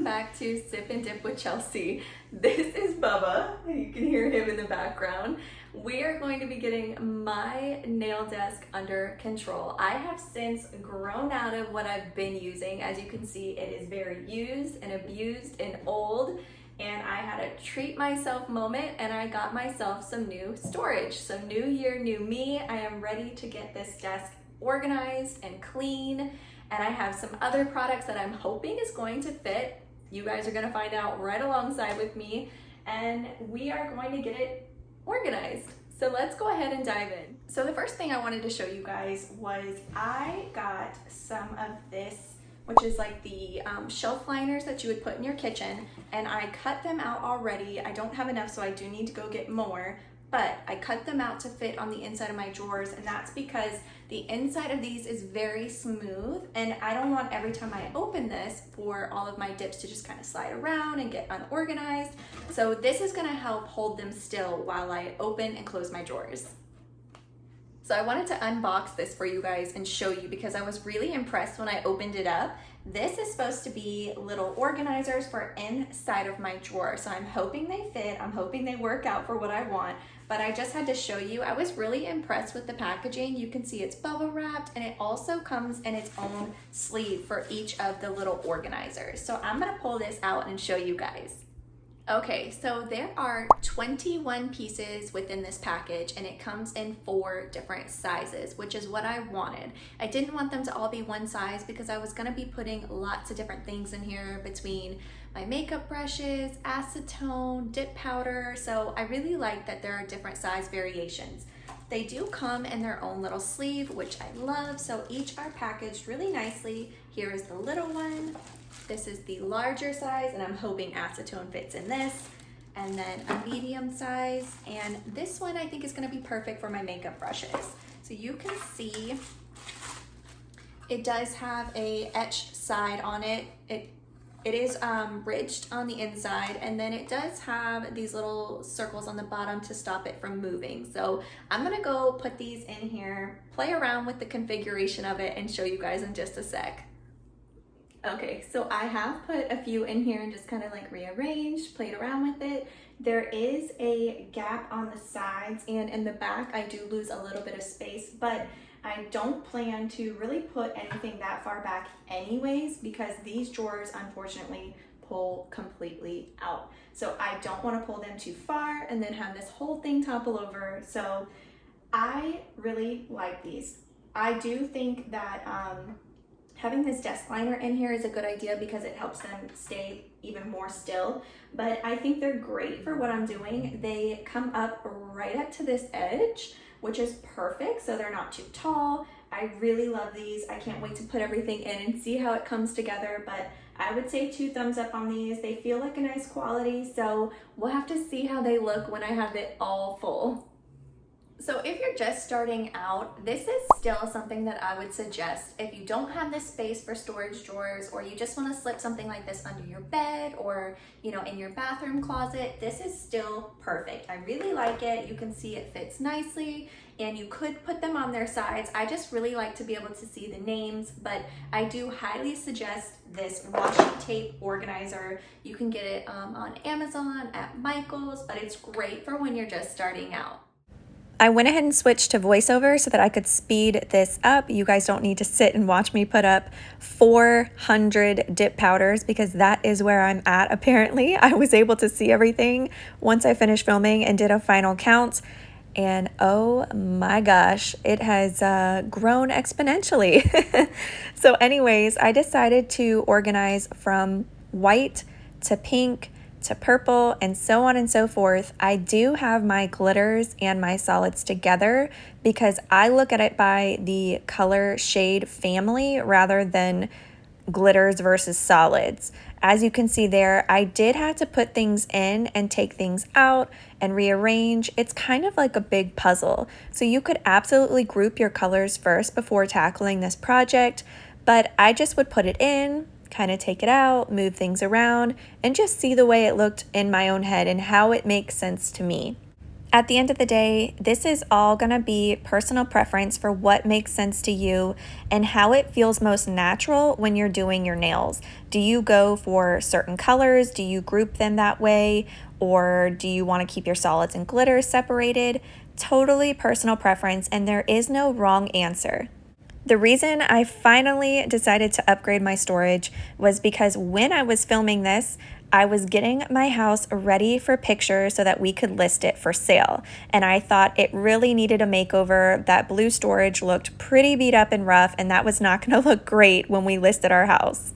back to Sip and Dip with Chelsea. This is Bubba. You can hear him in the background. We are going to be getting my nail desk under control. I have since grown out of what I've been using. As you can see, it is very used and abused and old. And I had a treat myself moment and I got myself some new storage. So new year, new me. I am ready to get this desk organized and clean. And I have some other products that I'm hoping is going to fit. You guys are gonna find out right alongside with me, and we are going to get it organized. So let's go ahead and dive in. So the first thing I wanted to show you guys was I got some of this, which is like the shelf liners that you would put in your kitchen, and I cut them out already. I don't have enough, so I do need to go get more, but I cut them out to fit on the inside of my drawers, and that's because the inside of these is very smooth, and I don't want every time I open this for all of my dips to just kind of slide around and get unorganized. So this is gonna help hold them still while I open and close my drawers. So I wanted to unbox this for you guys and show you because I was really impressed when I opened it up. This is supposed to be little organizers for inside of my drawer. So I'm hoping they fit, I'm hoping they work out for what I want, but I just had to show you. I was really impressed with the packaging. You can see it's bubble wrapped, and it also comes in its own sleeve for each of the little organizers. So I'm gonna pull this out and show you guys. Okay, so there are 21 pieces within this package, and it comes in 4 different sizes, which is what I wanted. I didn't want them to all be one size because I was gonna be putting lots of different things in here between my makeup brushes, acetone, dip powder, so I really like that there are different size variations. They do come in their own little sleeve, which I love, so each are packaged really nicely. Here is the little one. This is the larger size, and I'm hoping acetone fits in this. And then a medium size. And this one I think is gonna be perfect for my makeup brushes. So you can see it does have a etch side on it. It is ridged on the inside, and then it does have these little circles on the bottom to stop it from moving. So I'm gonna go put these in here, play around with the configuration of it, and show you guys in just a sec. Okay, so I have put a few in here and just kind of like rearranged, played around with it. There is a gap on the sides, and in the back I do lose a little bit of space, but I don't plan to really put anything that far back anyways because these drawers unfortunately pull completely out. So I don't want to pull them too far and then have this whole thing topple over. So I really like these. I do think that having this desk liner in here is a good idea because it helps them stay even more still, but I think they're great for what I'm doing. They come up right up to this edge, which is perfect, so they're not too tall. I really love these. I can't wait to put everything in and see how it comes together, but I would say 2 thumbs up on these. They feel like a nice quality, so we'll have to see how they look when I have it all full. So if you're just starting out, this is still something that I would suggest. If you don't have this space for storage drawers, or you just want to slip something like this under your bed or, you know, in your bathroom closet, this is still perfect. I really like it. You can see it fits nicely, and you could put them on their sides. I just really like to be able to see the names, but I do highly suggest this washi tape organizer. You can get it on Amazon, at Michael's, but it's great for when you're just starting out. I went ahead and switched to voiceover so that I could speed this up. You guys don't need to sit and watch me put up 400 dip powders because that is where I'm at apparently. I was able to see everything once I finished filming and did a final count. And oh my gosh, it has grown exponentially. So anyways, I decided to organize from white to pink to purple and so on and so forth. I do have my glitters and my solids together because I look at it by the color shade family rather than glitters versus solids. As you can see there, I did have to put things in and take things out and rearrange. It's kind of like a big puzzle. So you could absolutely group your colors first before tackling this project, but I just would put it in, kind of take it out, move things around, and just see the way it looked in my own head and how it makes sense to me. At the end of the day, this is all gonna be personal preference for what makes sense to you and how it feels most natural when you're doing your nails. Do you go for certain colors? Do you group them that way? Or do you wanna keep your solids and glitters separated? Totally personal preference, and there is no wrong answer. The reason I finally decided to upgrade my storage was because when I was filming this, I was getting my house ready for pictures so that we could list it for sale. And I thought it really needed a makeover. That blue storage looked pretty beat up and rough, and that was not going to look great when we listed our house.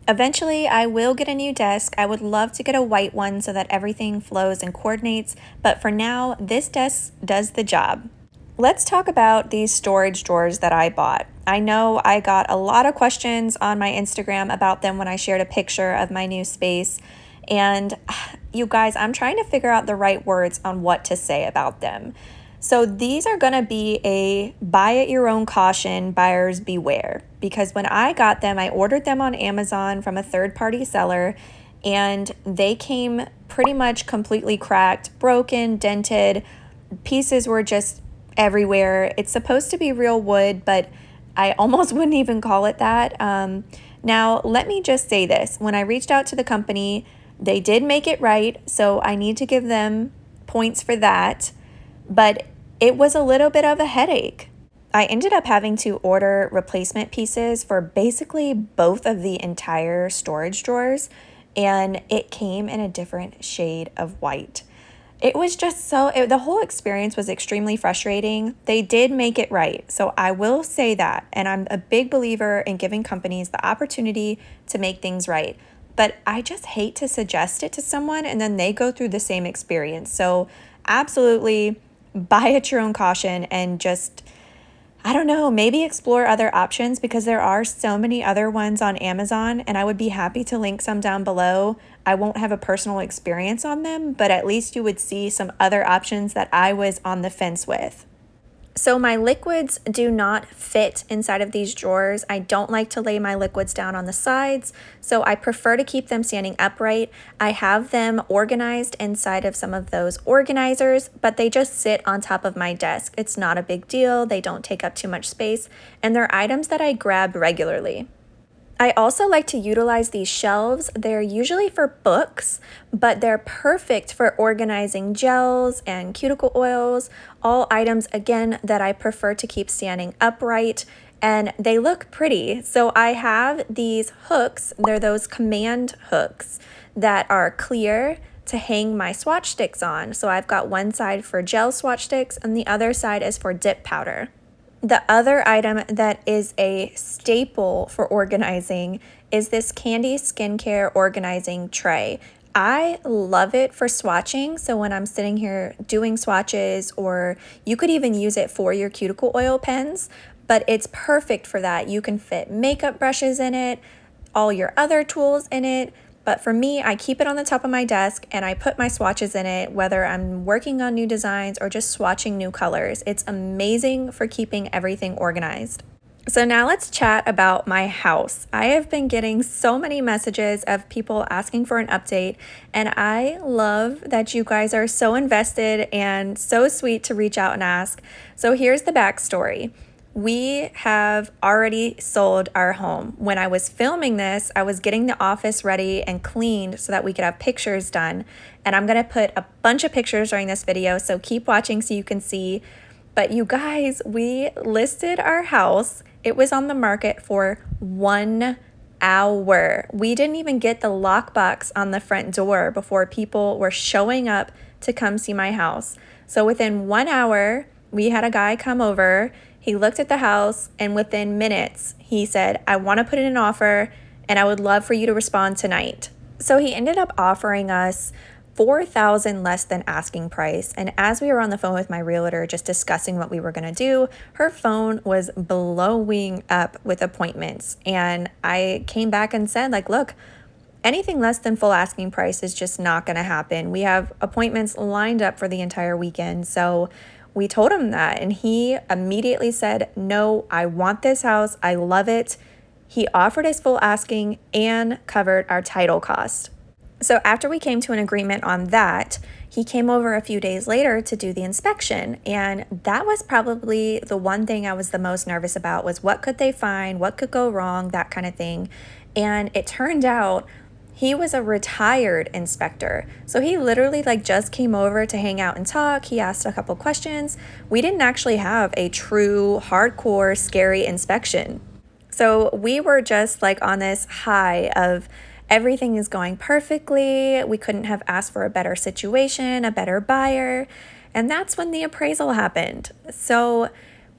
Eventually, I will get a new desk. I would love to get a white one so that everything flows and coordinates, but for now, this desk does the job. Let's talk about these storage drawers that I bought. I know I got a lot of questions on my Instagram about them when I shared a picture of my new space. And you guys, I'm trying to figure out the right words on what to say about them. So these are going to be a buy at your own caution, buyers beware. Because when I got them, I ordered them on Amazon from a third-party seller, and they came pretty much completely cracked, broken, dented. Pieces were just everywhere. It's supposed to be real wood, but I almost wouldn't even call it that. Now, let me just say this. When I reached out to the company, they did make it right, so I need to give them points for that, but it was a little bit of a headache. I ended up having to order replacement pieces for basically both of the entire storage drawers, and it came in a different shade of white. It was just the whole experience was extremely frustrating. They did make it right, so I will say that. And I'm a big believer in giving companies the opportunity to make things right. But I just hate to suggest it to someone and then they go through the same experience. So absolutely buy at your own caution and just, I don't know, maybe explore other options because there are so many other ones on Amazon, and I would be happy to link some down below. I won't have a personal experience on them, but at least you would see some other options that I was on the fence with. So my liquids do not fit inside of these drawers. I don't like to lay my liquids down on the sides, so I prefer to keep them standing upright. I have them organized inside of some of those organizers, but they just sit on top of my desk. It's not a big deal. They don't take up too much space, and they're items that I grab regularly. I also like to utilize these shelves. They're usually for books, but they're perfect for organizing gels and cuticle oils, all items, again, that I prefer to keep standing upright, and they look pretty. So I have these hooks. They're those command hooks that are clear to hang my swatch sticks on. So I've got one side for gel swatch sticks and the other side is for dip powder. The other item that is a staple for organizing is this Candi skincare organizing tray. I love it for swatching, so when I'm sitting here doing swatches, or you could even use it for your cuticle oil pens, but it's perfect for that. You can fit makeup brushes in it, all your other tools in it. But for me, I keep it on the top of my desk and I put my swatches in it, whether I'm working on new designs or just swatching new colors. It's amazing for keeping everything organized. So now let's chat about my house. I have been getting so many messages of people asking for an update, and I love that you guys are so invested and so sweet to reach out and ask. So here's the backstory. We have already sold our home. When I was filming this, I was getting the office ready and cleaned so that we could have pictures done. And I'm gonna put a bunch of pictures during this video, so keep watching so you can see. But you guys, we listed our house. It was on the market for 1 hour. We didn't even get the lockbox on the front door before people were showing up to come see my house. So within 1 hour, we had a guy come over. He looked at the house, and within minutes, he said, I want to put in an offer, and I would love for you to respond tonight. So he ended up offering us $4,000 less than asking price. And as we were on the phone with my realtor just discussing what we were going to do, her phone was blowing up with appointments. And I came back and said, like, look, anything less than full asking price is just not going to happen. We have appointments lined up for the entire weekend. So we told him that, and he immediately said, no, I want this house. I love it. He offered us full asking and covered our title cost. So after we came to an agreement on that, he came over a few days later to do the inspection. And that was probably the one thing I was the most nervous about, was what could they find, what could go wrong, that kind of thing. And it turned out he was a retired inspector. So he literally just came over to hang out and talk. He asked a couple questions. We didn't actually have a true hardcore scary inspection. So we were just on this high of everything is going perfectly. We couldn't have asked for a better situation, a better buyer. And that's when the appraisal happened. So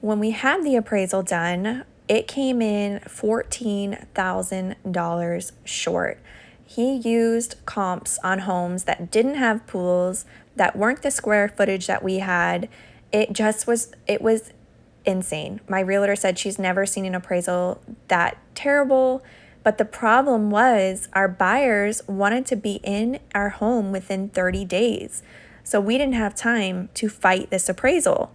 when we had the appraisal done, it came in $14,000 short. He used comps on homes that didn't have pools, that weren't the square footage that we had. It was insane. My realtor said she's never seen an appraisal that terrible. But the problem was our buyers wanted to be in our home within 30 days. So we didn't have time to fight this appraisal.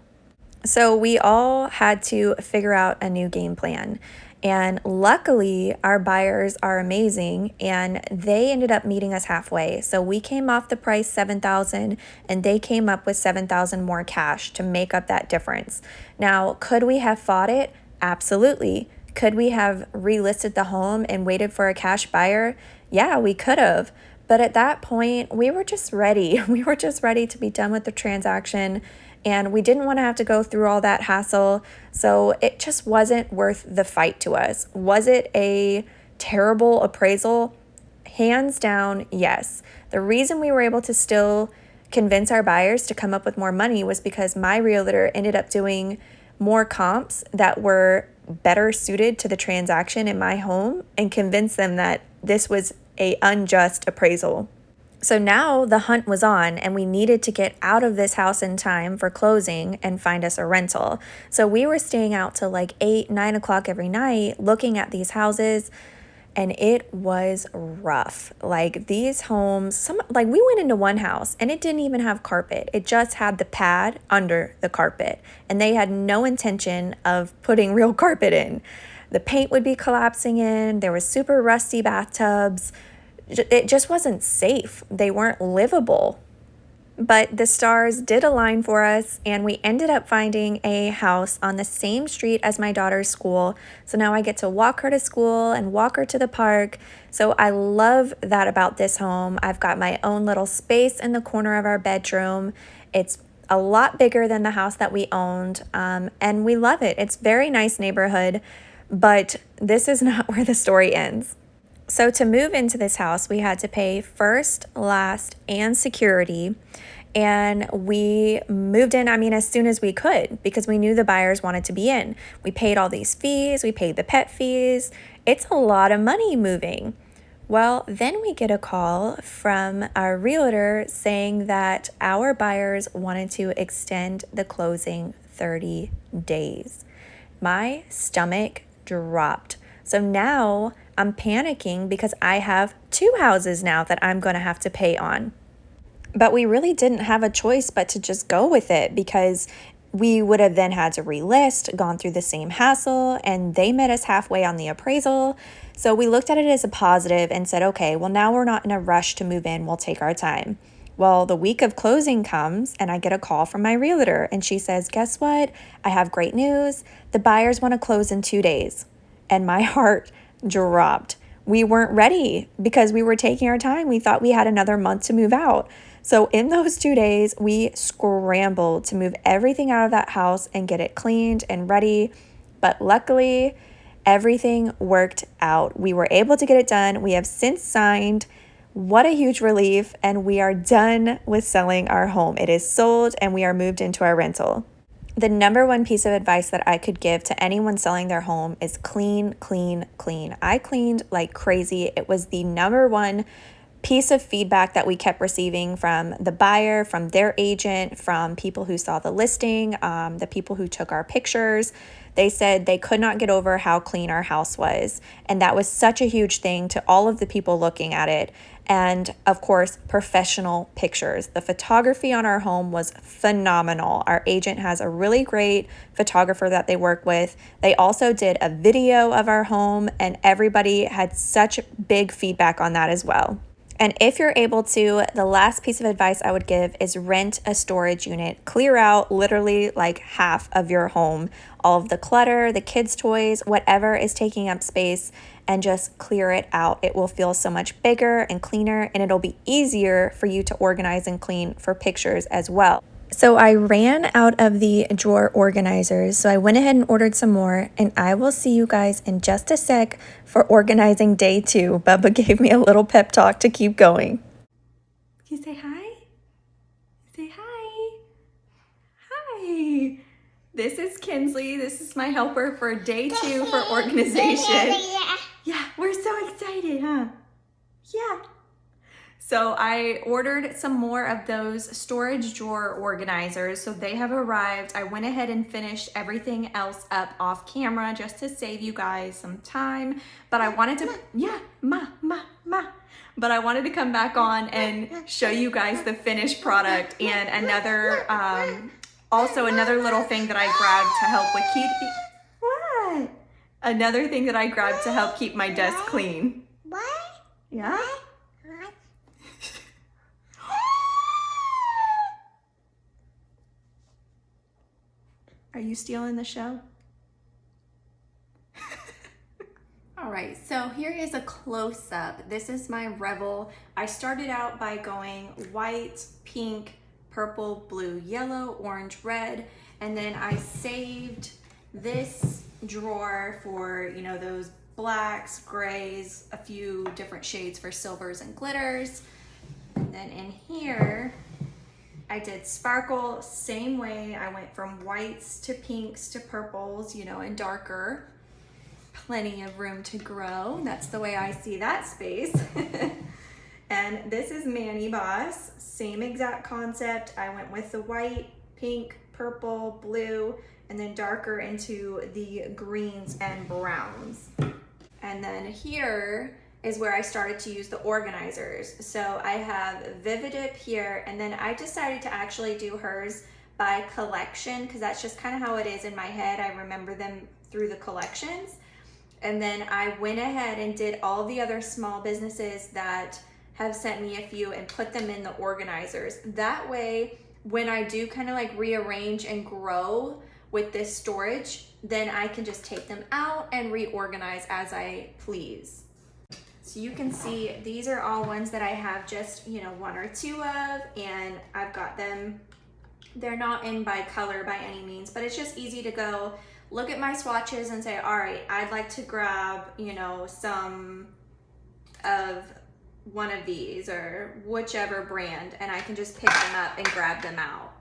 So we all had to figure out a new game plan. And luckily, our buyers are amazing and they ended up meeting us halfway. So we came off the price $7,000 and they came up with $7,000 more cash to make up that difference. Now, could we have fought it? Absolutely. Could we have relisted the home and waited for a cash buyer? Yeah, we could have. But at that point, we were just ready. We were just ready to be done with the transaction. And we didn't want to have to go through all that hassle. So it just wasn't worth the fight to us. Was it a terrible appraisal? Hands down, yes. The reason we were able to still convince our buyers to come up with more money was because my realtor ended up doing more comps that were better suited to the transaction in my home and convinced them that this was an unjust appraisal. So now the hunt was on and we needed to get out of this house in time for closing and find us a rental. So we were staying out till 8, 9 o'clock every night looking at these houses, and it was rough. These homes, we went into one house and it didn't even have carpet. It just had the pad under the carpet and they had no intention of putting real carpet in. The paint would be collapsing in. There was super rusty bathtubs. It just wasn't safe. They weren't livable. But the stars did align for us, and we ended up finding a house on the same street as my daughter's school. So now I get to walk her to school and walk her to the park. So I love that about this home. I've got my own little space in the corner of our bedroom. It's a lot bigger than the house that we owned, and we love it. It's a very nice neighborhood, but this is not where the story ends. So to move into this house, we had to pay first, last, and security. And we moved in, as soon as we could, because we knew the buyers wanted to be in. We paid all these fees. We paid the pet fees. It's a lot of money moving. Well, then we get a call from our realtor saying that our buyers wanted to extend the closing 30 days. My stomach dropped. So now I'm panicking because I have 2 houses now that I'm going to have to pay on. But we really didn't have a choice but to just go with it, because we would have then had to relist, gone through the same hassle, and they met us halfway on the appraisal. So we looked at it as a positive and said, okay, well, now we're not in a rush to move in. We'll take our time. Well, the week of closing comes and I get a call from my realtor and she says, guess what? I have great news. The buyers want to close in 2 days. And my heart dropped. We weren't ready because we were taking our time. We thought we had another month to move out. So in those 2 days, we scrambled to move everything out of that house and get it cleaned and ready. But luckily, everything worked out. We were able to get it done. We have since signed. What a huge relief. And we are done with selling our home. It is sold and we are moved into our rental. The number one piece of advice that I could give to anyone selling their home is clean, clean, clean. I cleaned like crazy. It was the number one piece of feedback that we kept receiving from the buyer, from their agent, from people who saw the listing, the people who took our pictures. They said they could not get over how clean our house was. And that was such a huge thing to all of the people looking at it. And of course, professional pictures. The photography on our home was phenomenal. Our agent has a really great photographer that they work with. They also did a video of our home and everybody had such big feedback on that as well. And if you're able to, the last piece of advice I would give is rent a storage unit. Clear out literally like half of your home, all of the clutter, the kids' toys, whatever is taking up space, and just clear it out. It will feel so much bigger and cleaner, and it'll be easier for you to organize and clean for pictures as well. So I ran out of the drawer organizers, so I went ahead and ordered some more, and I will see you guys in just a sec for organizing day 2. Bubba gave me a little pep talk to keep going. Can you say hi? Say hi. Hi. This is Kinsley. This is my helper for day 2 for organization. Yeah, we're so excited, huh? Yeah. So I ordered some more of those storage drawer organizers. So they have arrived. I went ahead and finished everything else up off camera just to save you guys some time. But I wanted to, yeah, ma. But I wanted to come back on and show you guys the finished product and another, also another little thing that I grabbed to help with what? Another thing that I grabbed to help keep my desk clean. What? Yeah? Are you stealing the show? All right, so here is a close-up. This is my Revel. I started out by going white, pink, purple, blue, yellow, orange, red, and then I saved this drawer for, you know, those blacks, grays, a few different shades for silvers and glitters. And then in here, I did sparkle, same way. I went from whites to pinks to purples, you know, and darker. Plenty of room to grow. That's the way I see that space. And this is Manny Boss, same exact concept. I went with the white, pink, purple, blue, and then darker into the greens and browns. And then here is where I started to use the organizers. So I have VIVIDip here, and then I decided to actually do hers by collection because that's just kind of how it is in my head. I remember them through the collections. And then I went ahead and did all the other small businesses that have sent me a few and put them in the organizers. That way, when I do kind of like rearrange and grow with this storage, then I can just take them out and reorganize as I please. So you can see these are all ones that I have just, you know, 1 or 2 of, and I've got them, they're not in by color by any means, but it's just easy to go look at my swatches and say, all right, I'd like to grab, you know, some of one of these or whichever brand, and I can just pick them up and grab them out.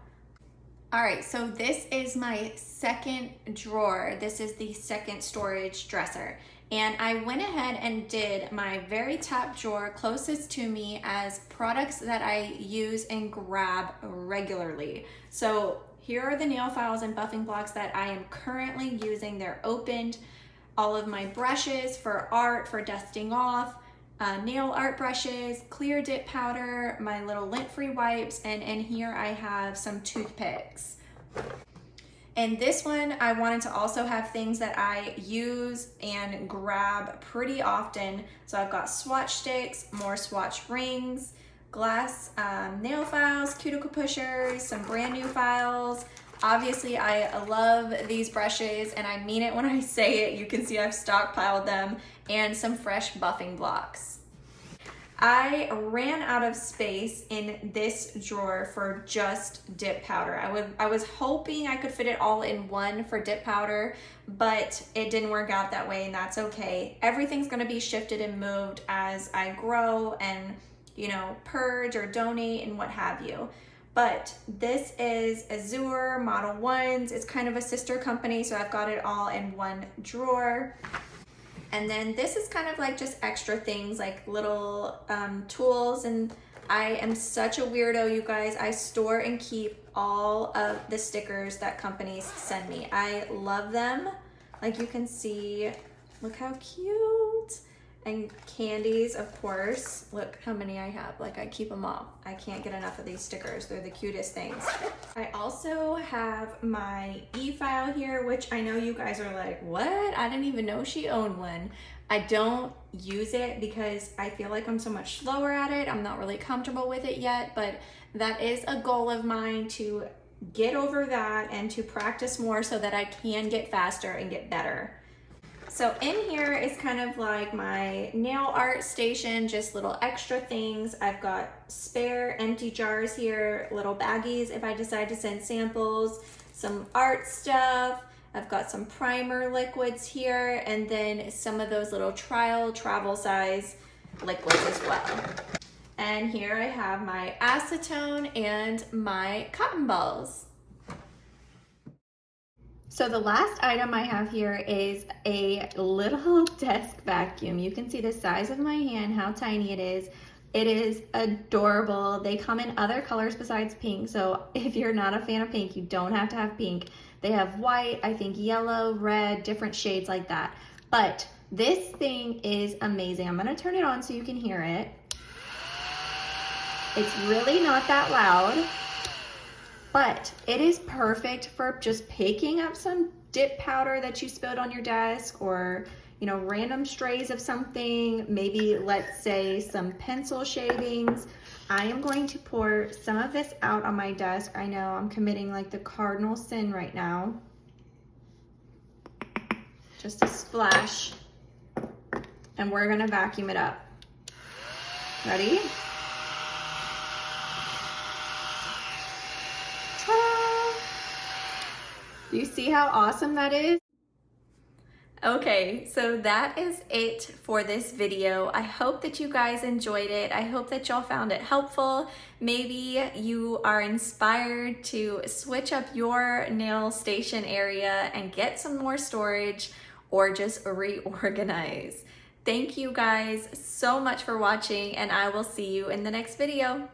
All right, so this is my second drawer. This is the second storage dresser. And I went ahead and did my very top drawer closest to me as products that I use and grab regularly. So here are the nail files and buffing blocks that I am currently using. They're opened. All of my brushes for art, for dusting off, nail art brushes, clear dip powder, my little lint-free wipes, and in here I have some toothpicks. And this one, I wanted to also have things that I use and grab pretty often. So I've got Swatch sticks, more Swatch rings, glass nail files, cuticle pushers, some brand new files. Obviously, I love these brushes, and I mean it when I say it. You can see I've stockpiled them, and some fresh buffing blocks. I ran out of space in this drawer for just dip powder. I was hoping I could fit it all in one for dip powder, but it didn't work out that way, and that's okay. Everything's gonna be shifted and moved as I grow and, you know, purge or donate and what have you. But this is Azure Modelones. It's kind of a sister company, so I've got it all in one drawer. And then this is kind of like just extra things like little tools. And I am such a weirdo, you guys. I store and keep all of the stickers that companies send me. I love them. Like you can see, look how cute. And candies, of course. Look how many I have. Like, I keep them all. I can't get enough of these stickers. They're the cutest things. I also have my e-file here, which I know you guys are like, what? I didn't even know she owned one. I don't use it because I feel like I'm so much slower at it. I'm not really comfortable with it yet, but that is a goal of mine, to get over that and to practice more so that I can get faster and get better. So in here is kind of like my nail art station, just little extra things. I've got spare empty jars here, little baggies if I decide to send samples, some art stuff. I've got some primer liquids here, and then some of those little trial travel size liquids as well. And here I have my acetone and my cotton balls. So the last item I have here is a little desk vacuum. You can see the size of my hand, how tiny it is. It is adorable. They come in other colors besides pink, so if you're not a fan of pink, you don't have to have pink. They have white, I think yellow, red, different shades like that. But this thing is amazing. I'm gonna turn it on so you can hear it. It's really not that loud, but it is perfect for just picking up some dip powder that you spilled on your desk, or random strays of something, maybe let's say some pencil shavings. I am going to pour some of this out on my desk. I know I'm committing like the cardinal sin right now. Just a splash, and we're gonna vacuum it up. Ready? Do you see how awesome that is? Okay, so that is it for this video. I hope that you guys enjoyed it. I hope that y'all found it helpful. Maybe you are inspired to switch up your nail station area and get some more storage, or just reorganize. Thank you guys so much for watching, and I will see you in the next video.